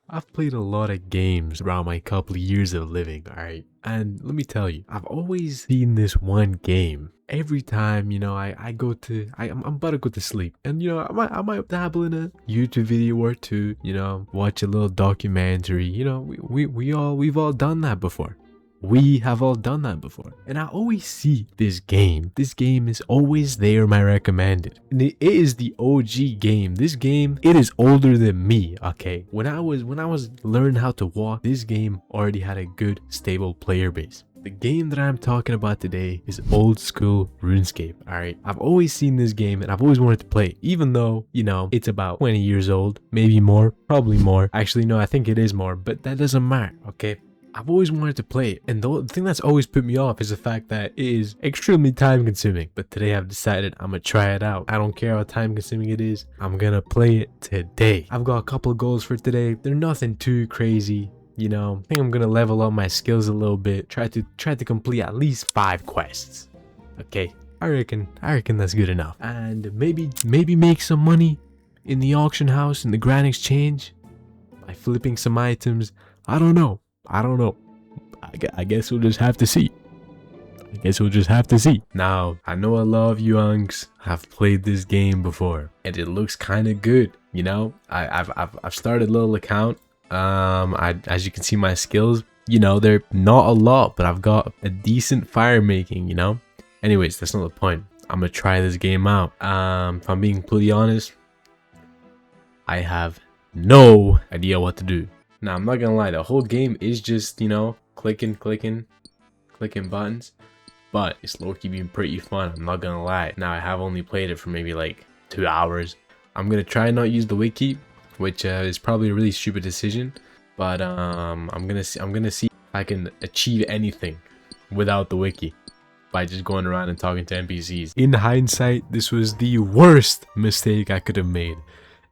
I've played a lot of games throughout my couple of years of living, alright? And let me tell you, I've always seen this one game. Every time, I go to, I'm about to go to sleep. And, I might dabble in a YouTube video or two, watch a little documentary. We've all done that before. We have all done that before. And I always see this game. This game is always there, my recommended. And it is the OG game. This game, it is older than me, okay? When I was learning how to walk, this game already had a good, stable player base. The game that I'm talking about today is old school RuneScape, alright? I've always seen this game and I've always wanted to play it, even though, it's about 20 years old, maybe more, probably more. Actually, no, I think it is more, but that doesn't matter, okay? I've always wanted to play it, and the thing that's always put me off is the fact that it is extremely time consuming. But today I've decided I'm gonna try it out. I don't care how time consuming it is, I'm gonna play it today. I've got a couple of goals for today. They're nothing too crazy. I think I'm gonna level up my skills a little bit. Try to complete at least 5 quests. Okay, I reckon that's good enough. And maybe make some money in the auction house in the Grand Exchange by flipping some items. I don't know. I guess we'll just have to see. Now, I know a lot of you unks have played this game before, and it looks kind of good. I've started a little account. As you can see, my skills, they're not a lot, but I've got a decent fire making. Anyways, that's not the point. I'm gonna try this game out. If I'm being completely honest, I have no idea what to do. Now, I'm not gonna lie, the whole game is just, clicking buttons, but it's low-key being pretty fun, I'm not gonna lie. Now, I have only played it for maybe like 2 hours. I'm gonna try and not use the wiki, which is probably a really stupid decision, but I'm gonna see if I can achieve anything without the wiki by just going around and talking to NPCs. In hindsight, this was the worst mistake I could have made,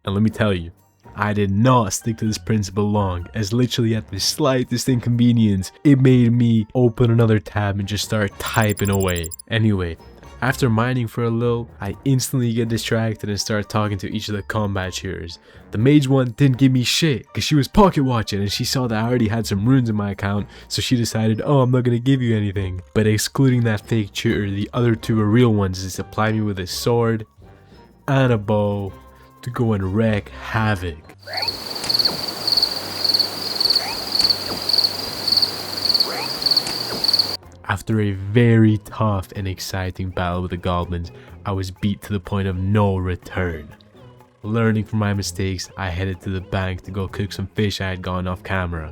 and let me tell you, I did not stick to this principle long, as literally at the slightest inconvenience, it made me open another tab and just start typing away. Anyway, after mining for a little, I instantly get distracted and start talking to each of the combat cheerers. The mage one didn't give me shit, because she was pocket watching and she saw that I already had some runes in my account, so she decided, oh, I'm not gonna give you anything. But excluding that fake cheater, the other 2 are real ones that supply me with a sword and a bow to go and wreak havoc. After a very tough and exciting battle with the goblins, I was beat to the point of no return. Learning from my mistakes, I headed to the bank to go cook some fish I had gone off camera.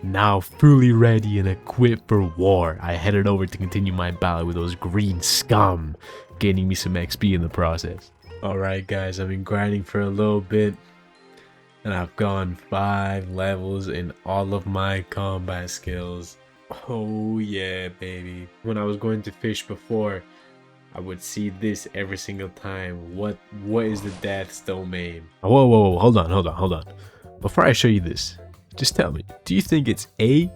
Now fully ready and equipped for war, I headed over to continue my battle with those green scum, gaining me some XP in the process. Alright guys, I've been grinding for a little bit, and I've gone 5 levels in all of my combat skills. Oh yeah, baby. When I was going to fish before, I would see this every single time. What is the death's domain? Whoa, hold on. Before I show you this, just tell me, do you think it's A,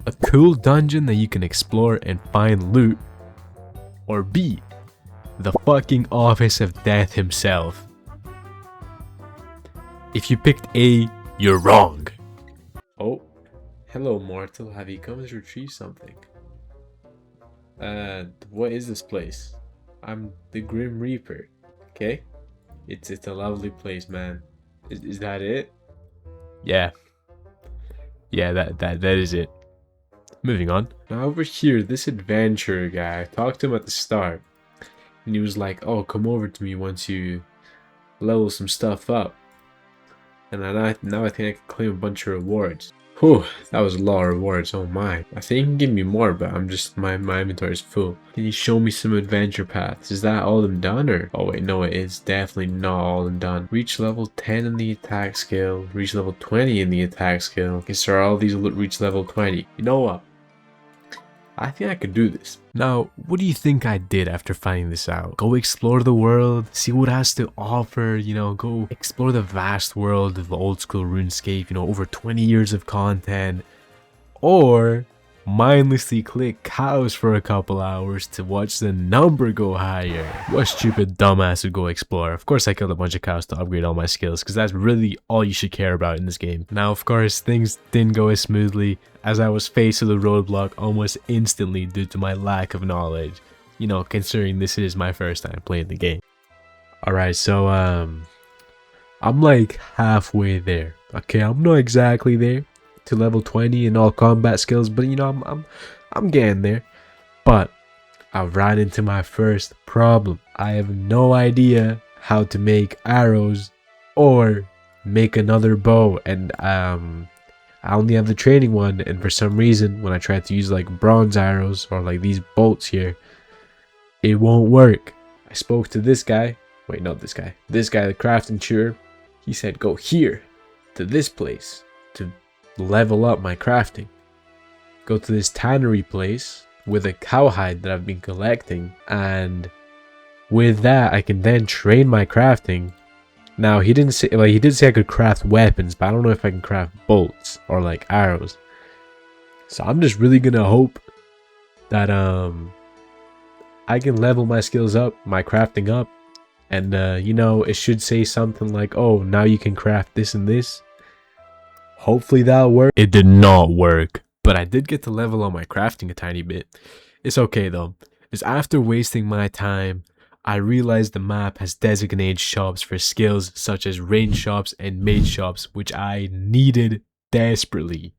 a cool dungeon that you can explore and find loot, or B, the fucking Office of Death himself? If you picked A, you're wrong. Oh, hello mortal, have you come to retrieve something? What is this place? I'm the Grim Reaper, okay? It's a lovely place, man. Is that it? Yeah, that is it. Moving on. Now over here, this adventurer guy, I talked to him at the start, and he was like, oh, come over to me once you level some stuff up. And now I think I can claim a bunch of rewards. Whew, that was a lot of rewards, oh my. I think you can give me more, but my inventory is full. Can you show me some adventure paths? Is that all of them done, or? Oh wait, no, it's definitely not all of them done. Reach level 10 in the attack skill, reach level 20 in the attack skill. Okay, so all these will reach level 20. You know what? I think I could do this. Now, what do you think I did after finding this out? Go explore the world, see what it has to offer, go explore the vast world of old school RuneScape, over 20 years of content? Or mindlessly click cows for a couple hours to watch the number go higher. What stupid dumbass would go explore? Of course I killed a bunch of cows to upgrade all my skills, because that's really all you should care about in this game. Now of course things didn't go as smoothly, as I was faced with a roadblock almost instantly due to my lack of knowledge. You know, considering this is my first time playing the game. Alright, so I'm like halfway there. Okay, I'm not exactly there to level 20 in all combat skills, but you know, I'm getting there. But I ran into my first problem. I have no idea how to make arrows or make another bow, and I only have the training one, and for some reason when I try to use like bronze arrows or like these bolts here, it won't work. I spoke to this guy. Wait, not this guy. This guy, the crafting tutor. He said go here to this place to level up my crafting. Go to this tannery place with a cowhide that I've been collecting, and with that I can then train my crafting. Now he didn't say, like, he did say I could craft weapons, but I don't know if I can craft bolts or like arrows. So I'm just really gonna hope that I can level my skills up, my crafting up, and you know, it should say something like, oh, now you can craft this and this. Hopefully that'll work. It did not work, but I did get to level on my crafting a tiny bit. It's okay though, because after wasting my time, I realized the map has designated shops for skills such as range shops and mage shops, which I needed desperately.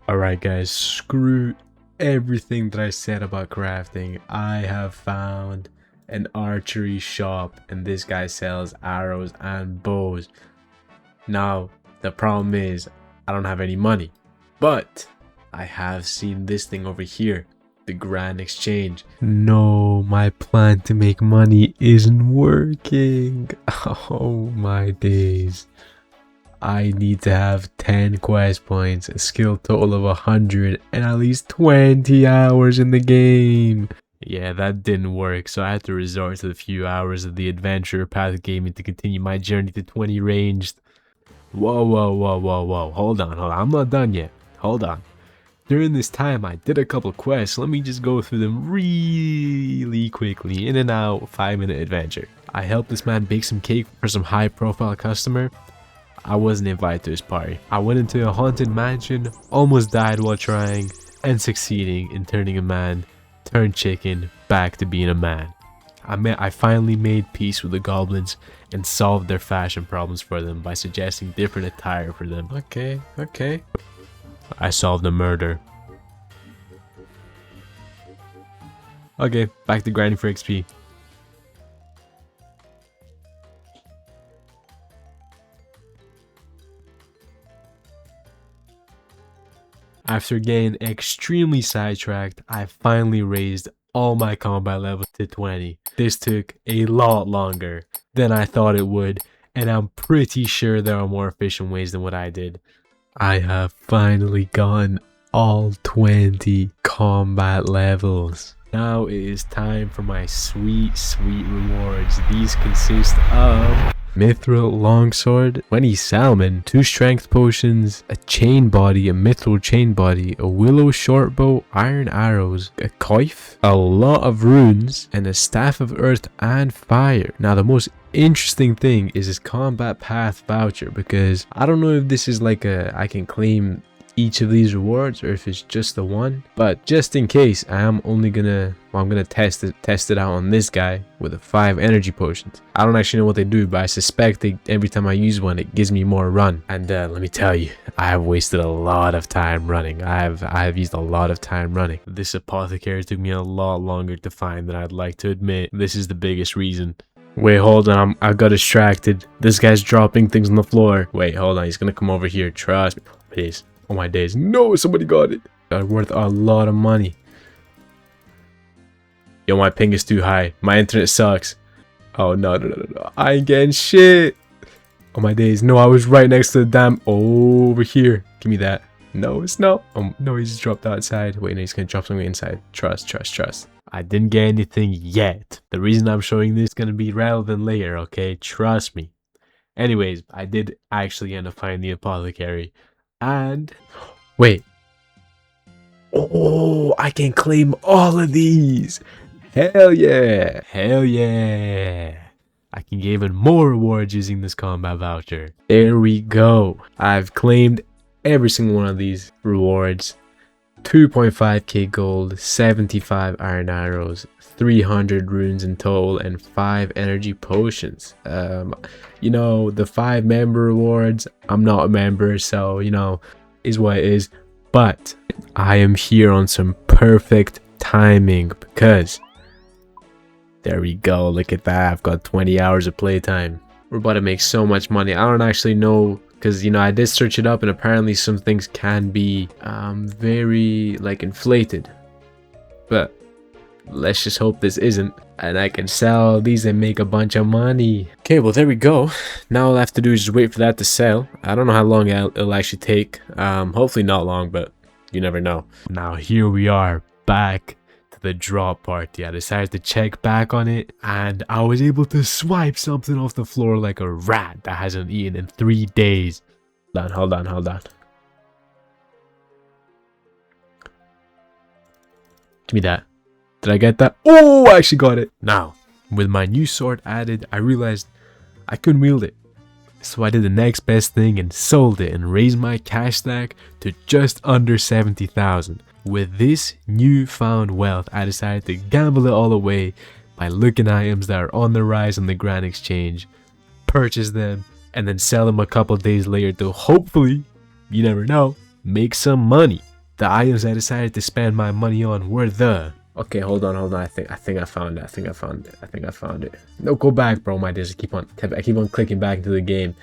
Alright guys, screw everything that I said about crafting. I have found an archery shop, and this guy sells arrows and bows. Now, the problem is, I don't have any money, but I have seen this thing over here, the Grand Exchange. No, my plan to make money isn't working. Oh my days. I need to have 10 quest points, a skill total of 100, and at least 20 hours in the game. Yeah, that didn't work, so I had to resort to the few hours of the adventure path gaming to continue my journey to 20 ranged. Whoa, hold on, I'm not done yet. Hold on. During this time, I did a couple quests. Let me just go through them really quickly. In and out, 5-minute adventure. I helped this man bake some cake for some high-profile customer. I wasn't invited to his party. I went into a haunted mansion, almost died while trying, and succeeding in turning a man turned chicken back to being a man. I finally made peace with the goblins and solved their fashion problems for them by suggesting different attire for them. Okay. I solved a murder. Okay, back to grinding for XP. After getting extremely sidetracked, I finally raised all my combat levels to 20. This took a lot longer than I thought it would, and I'm pretty sure there are more efficient ways than what I did. I have finally gotten all 20 combat levels. Now it is time for my sweet rewards. These consist of Mithril Longsword, 20 Salmon, 2 Strength Potions, a Chain Body, a Mithril Chain Body, a Willow Shortbow, Iron Arrows, a Coif, a lot of runes, and a Staff of Earth and Fire. Now the most interesting thing is this Combat Path voucher, because I don't know if this is like I can claim each of these rewards or if it's just the one, but just in case, I'm gonna test it out on this guy with the 5 energy potions. I don't actually know what they do, but I suspect that every time I use one, it gives me more run. And let me tell you, I have wasted a lot of time running. I have used a lot of time running. This apothecary took me a lot longer to find than I'd like to admit. This is the biggest reason. Wait, hold on, I got distracted. This guy's dropping things on the floor. Wait, hold on, he's gonna come over here. Trust me, please. Oh my days. No, somebody got it. That's worth a lot of money. Yo, my ping is too high. My internet sucks. Oh, no. I ain't getting shit. Oh my days. No, I was right next to the damn... over here. Give me that. No, it's not. Oh, no, he just dropped outside. Wait, no, he's gonna drop something inside. Trust. I didn't get anything yet. The reason I'm showing this is gonna be relevant later, okay? Trust me. Anyways, I did actually end up finding the apothecary. And wait, Oh, I can claim all of these. Hell yeah. Hell yeah. I can get even more rewards using this combat voucher. There we go. I've claimed every single one of these rewards. 2.5k gold, 75 iron arrows, 300 runes in total, and 5 energy potions. You know, the 5 member rewards, I'm not a member, so, you know, is what it is. But I am here on some perfect timing because there we go. Look at that. I've got 20 hours of playtime. We're about to make so much money. I don't actually know, because, you know, I did search it up and apparently some things can be very, like, inflated. But let's just hope this isn't. And I can sell these and make a bunch of money. Okay, well, there we go. Now all I have to do is just wait for that to sell. I don't know how long it'll actually take. Hopefully not long, but you never know. Now here we are, back to the drop party. I decided to check back on it, and I was able to swipe something off the floor like a rat that hasn't eaten in 3 days. Hold on. Give me that. Did I get that? Oh, I actually got it. Now, with my new sword added, I realized I couldn't wield it. So I did the next best thing and sold it and raised my cash stack to just under 70,000. With this newfound wealth, I decided to gamble it all away by looking at items that are on the rise on the Grand Exchange, purchase them, and then sell them a couple days later to hopefully, you never know, make some money. The items I decided to spend my money on were the... Okay, hold on. I think I found it. No, go back, bro. I keep on clicking back into the game.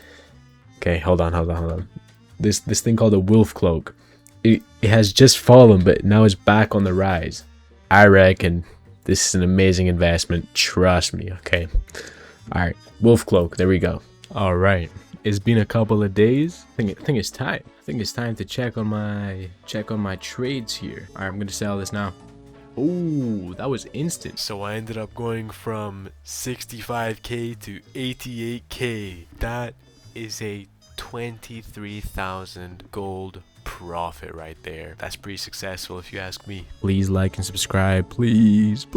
Okay, hold on. This thing called a wolf cloak. It has just fallen, but now it's back on the rise. I reckon this is an amazing investment. Trust me. Okay. All right, wolf cloak. There we go. All right. It's been a couple of days. I think it's time. I think it's time to check on my trades here. All right, I'm gonna sell this now. Oh, that was instant. So I ended up going from 65k to 88k. That is a 23,000 gold profit right there. That's pretty successful if you ask me. Please like and subscribe. Please.